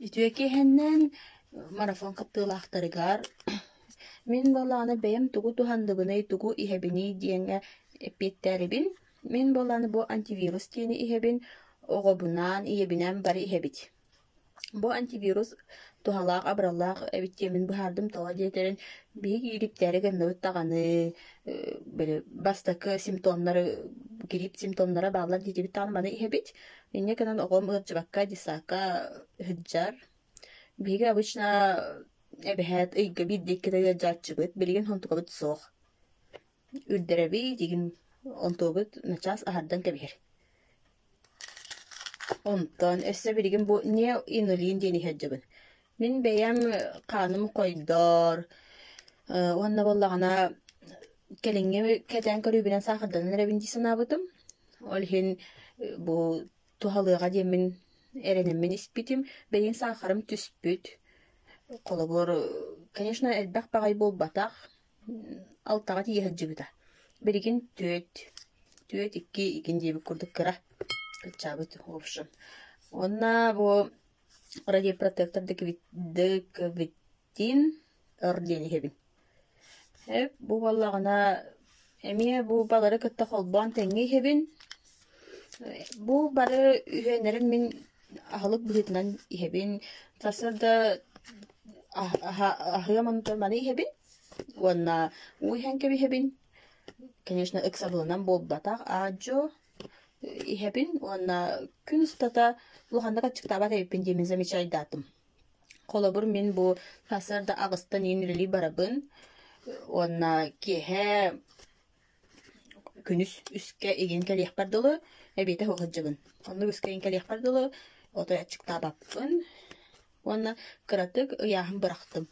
Ütüekehenden marafon kaptılaqtarıgar. Min bolağını beyem tugu tuhandыбыны tugu ihebini diyenge epetteribin. Min bolağını bu antivirus diyeni ihebin. Oğobunan ihebinen bari ihebit. Bu antivirus tuhalaq abralaq ebittemin buhardım toğa diyeterin bir giripleri gönlüğüt tağını böyle bastakı simptomları girip simptomlara bağlan diyebit tanımanı ihebit. Ne kadar oğum ırcıbakka disaka hıccar. Биһиги обычно эбэһэт ыйга биддикките жааччыбыт билигин хонтугабыт суох үрдереби дигин онтугут начас аһардан кэбиһэр онтон өссө билигин бу не инулин диэни хэджибын мин бэйэм ханым койдор уонна боллагана келиңе кэтэн көрүүбүнэн саахарданан эребин дисанаабытым ол хин бу тухалыга диэмин эренеммин испитим бэйин сахарым түспүт колобор конечно элбэх багай болбатах алтага тиэхэджибита беригин түөт икки икин диэбик курдук кыра кычаабыт общем онна бу радиопротектор деквиттин ордени хебин бу баллагана эмие бу балары кытта холбоон теңги хебин бу бары үһөнерин мин ахылык быһытынан иһэбин тасырда ахыаман торманы иһэбин уонна уйхан кеби иһэбин конечно ыксабылынан болбатах аджо иһэбин уонна күн устата улаханна качыктаабат эбиппин диэмин замечайдаатым колобур мин бу тасырда агыстан иинирили барабын уонна киэһэ күнүс үскэ игин кэлиэх бардылы эбиэтэ хуохаджабын онну үскэ игин кэлиэх бардылы отой ачыктаабаппын уонна кыратык ыяаһын бырахтым